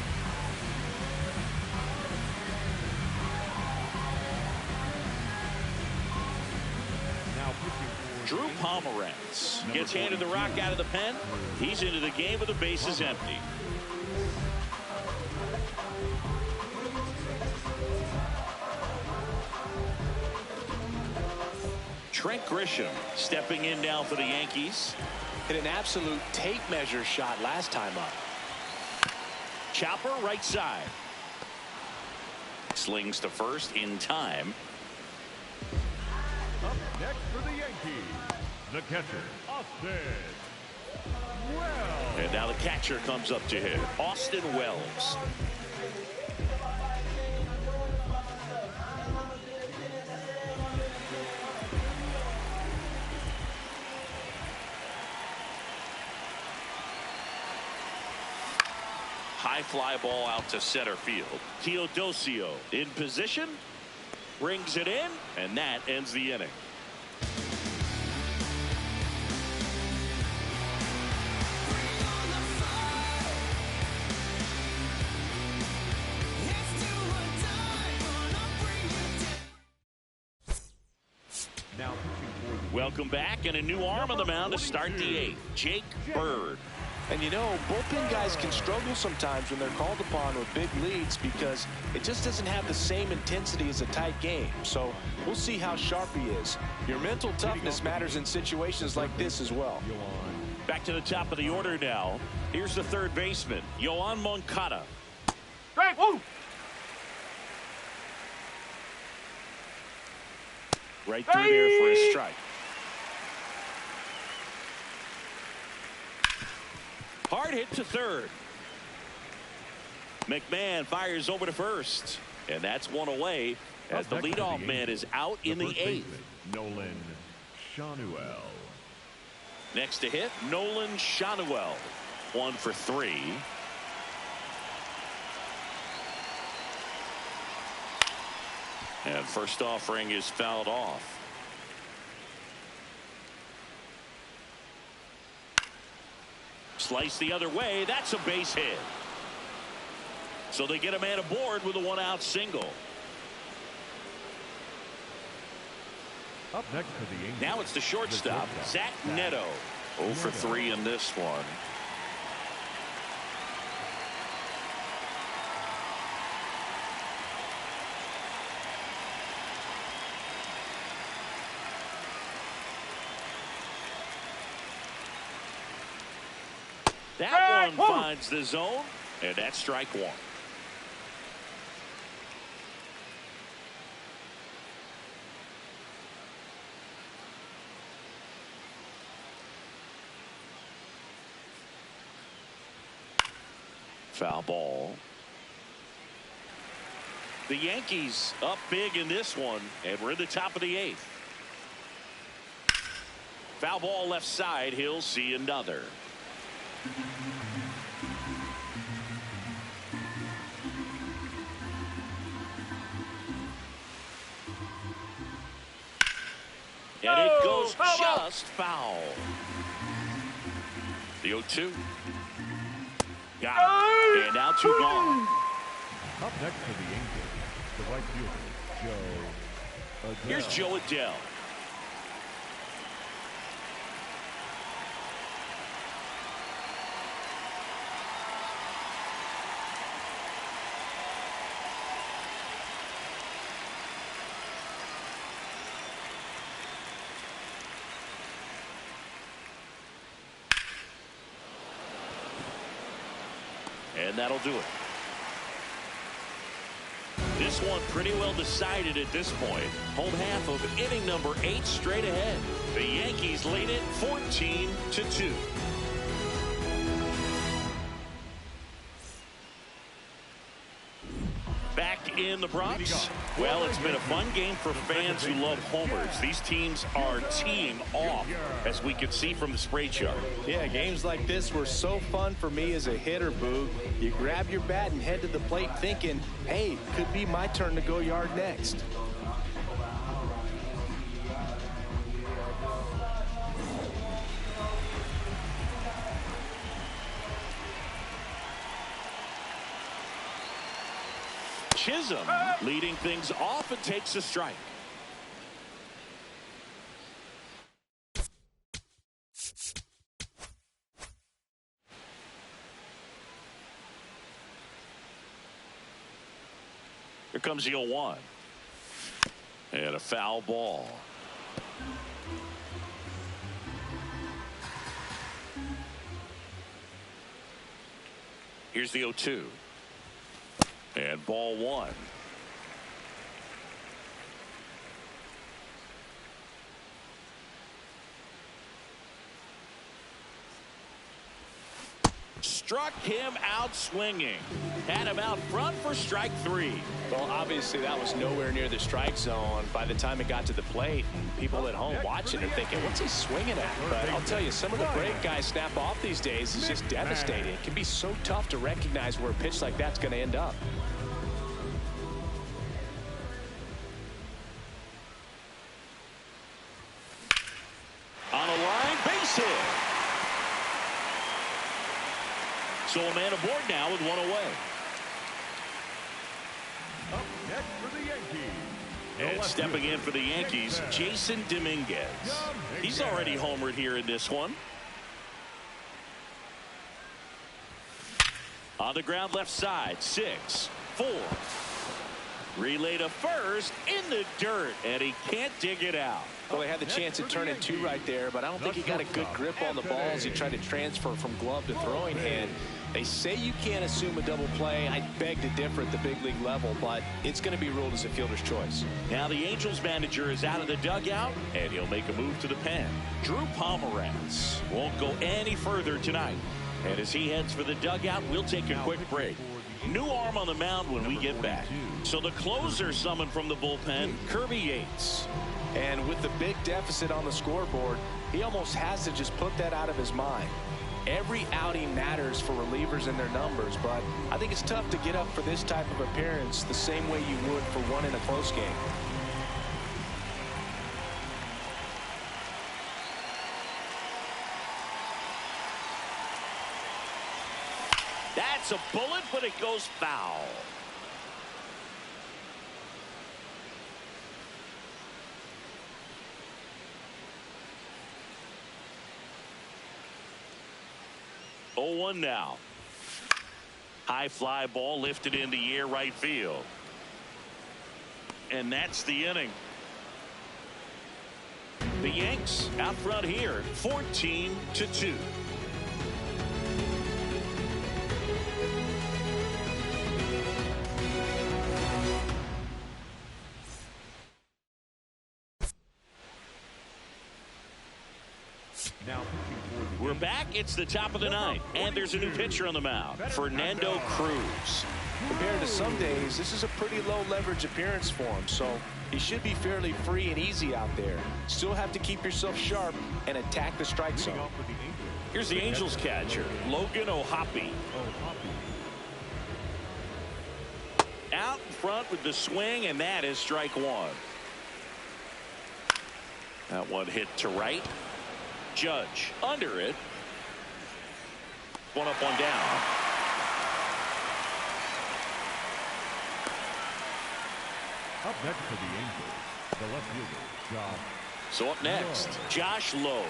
[SPEAKER 1] Drew Pomeranz gets handed the rock out of the pen. He's into the game with the bases empty. Trent Grisham stepping in now for the Yankees.
[SPEAKER 2] Hit an absolute tape measure shot last time up.
[SPEAKER 1] Chopper right side. Slings to first in time.
[SPEAKER 4] Up next for the Yankees, the catcher, Austin Wells.
[SPEAKER 1] And now the catcher comes up to hit. Austin Wells. High fly ball out to center field. Teodosio in position. Brings it in, and that ends the inning. Welcome back, and a new arm on the mound to start the 8th. Jake Bird.
[SPEAKER 2] And you know, bullpen guys can struggle sometimes when they're called upon with big leads because it just doesn't have the same intensity as a tight game. So we'll see how sharp he is. Your mental toughness matters in situations like this as well.
[SPEAKER 1] Back to the top of the order now. Here's the third baseman, Yoan Moncada.
[SPEAKER 5] Strike, woo!
[SPEAKER 1] Right through there for a strike. Hard hit to third. McMahon fires over to first. And that's one away as the leadoff man is out in the 8th.
[SPEAKER 4] Nolan Shanuel.
[SPEAKER 1] Next to hit, Nolan Shanuel. 1 for 3. And first offering is fouled off. Slice the other way. That's a base hit. So they get a man aboard with a 1-out single.
[SPEAKER 4] Up next for the Yankees.
[SPEAKER 1] Now it's the shortstop, Zach Neto. 0 for 3 in this one. That one finds the zone, And that's strike one. Foul ball. The Yankees up big in this one, and we're in the top of the 8th. Foul ball left side. He'll see another. And it goes just foul. The 0-2. Got it. And now 2 gone.
[SPEAKER 4] Up next for the Yankees, the right fielder, Joe Adele.
[SPEAKER 1] Here's Joe Adele. And that'll do it. This one pretty well decided at this point. Home half of inning number 8 straight ahead. The Yankees lead it 14-2. Back in the Bronx. Well, it's been a fun game for fans who love homers. These teams are teeing off, as we can see from the spray chart.
[SPEAKER 3] Yeah, games like this were so fun for me as a hitter, Boog. You grab your bat and head to the plate thinking, hey, could be my turn to go yard next.
[SPEAKER 1] Chisholm leading things off and takes a strike. Here comes the 0-1. And a foul ball. Here's the 0-2. And ball 1. Struck him out swinging. Had him out front for strike 3.
[SPEAKER 2] Well, obviously that was nowhere near the strike zone by the time it got to the plate. People at home watching are thinking, what's he swinging at? But I'll tell you, some of the break guys snap off these days is just devastating. It can be so tough to recognize where a pitch like that's going to end up.
[SPEAKER 1] On a line, base hit. So a man aboard now with 1 away.
[SPEAKER 4] Up next for the Yankees.
[SPEAKER 1] And stepping in for the Yankees, Jason Dominguez. He's already homered here in this one. On the ground left side, 6-4. Relay to first in the dirt, and he can't dig it out.
[SPEAKER 2] Well, they had the chance to turn it 2 right there, but I don't think he got a good grip on the ball as he tried to transfer from glove to throwing hand. They say you can't assume a double play. I beg to differ at the big league level, but it's going to be ruled as a fielder's choice.
[SPEAKER 1] Now the Angels manager is out of the dugout, and he'll make a move to the pen. Drew Pomeranz won't go any further tonight. And as he heads for the dugout, we'll take a quick break. New arm on the mound when we get back. So the closer summoned from the bullpen, Kirby Yates.
[SPEAKER 2] And with the big deficit on the scoreboard, he almost has to just put that out of his mind. Every outing matters for relievers and their numbers, but I think it's tough to get up for this type of appearance the same way you would for one in a close game.
[SPEAKER 1] That's a bullet, but it goes foul. Oh, 1 now. High fly ball lifted in the air right field. And that's the inning. The Yanks out front here, 14-2.
[SPEAKER 4] Now pitching for the
[SPEAKER 1] We're back. It's the top of the ninth, and there's a new pitcher on the mound, Fernando Cruz.
[SPEAKER 2] Compared to some days, this is a pretty low leverage appearance for him, so he should be fairly free and easy out there. Still have to keep yourself sharp and attack the strike zone.
[SPEAKER 4] off with the Angels.
[SPEAKER 1] Here's the Angels catcher, Logan O'Hoppe. Out in front with the swing, and that is strike one. That one hit to right. Judge under it. One up, one down.
[SPEAKER 4] Up next for the Angels, the left fielder, Josh.
[SPEAKER 1] So up next, Josh Lowe.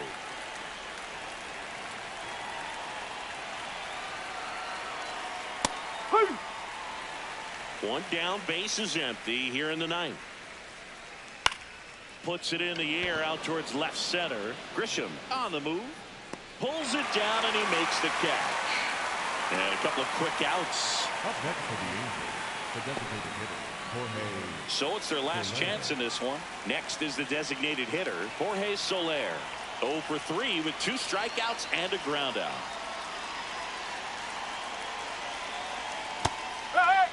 [SPEAKER 1] One down, base is empty here in the ninth. Puts it in the air out towards left center. Grisham on the move. Pulls it down, and he makes the catch. And a couple of quick outs.
[SPEAKER 4] Up next for the Angels, the designated hitter, Jorge.
[SPEAKER 1] So it's their last chance in this one. Next is the designated hitter, Jorge Soler. 0 for 3 with 2 strikeouts and a ground out.
[SPEAKER 5] Hey!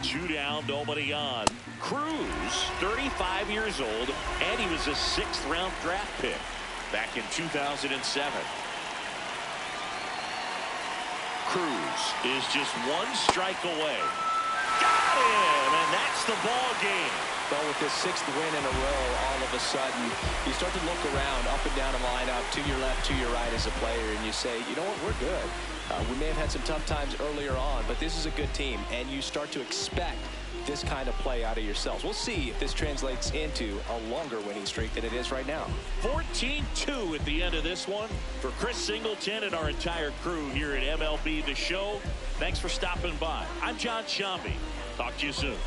[SPEAKER 1] 2 down, nobody on. Cruz, 35 years old, and he was a 6th-round draft pick back in 2007. Cruz is just 1 strike away. Got him, and that's the ball game.
[SPEAKER 2] Well, with this 6th win in a row, all of a sudden, you start to look around up and down the lineup, to your left, to your right as a player, and you say, you know what, we're good. We may have had some tough times earlier on, but this is a good team, and you start to expect this kind of play out of yourselves. We'll see if this translates into a longer winning streak than it is right now.
[SPEAKER 1] 14-2 at the end of this one. For Chris Singleton and our entire crew here at MLB The Show, thanks for stopping by. I'm John Shambi. Talk to you soon.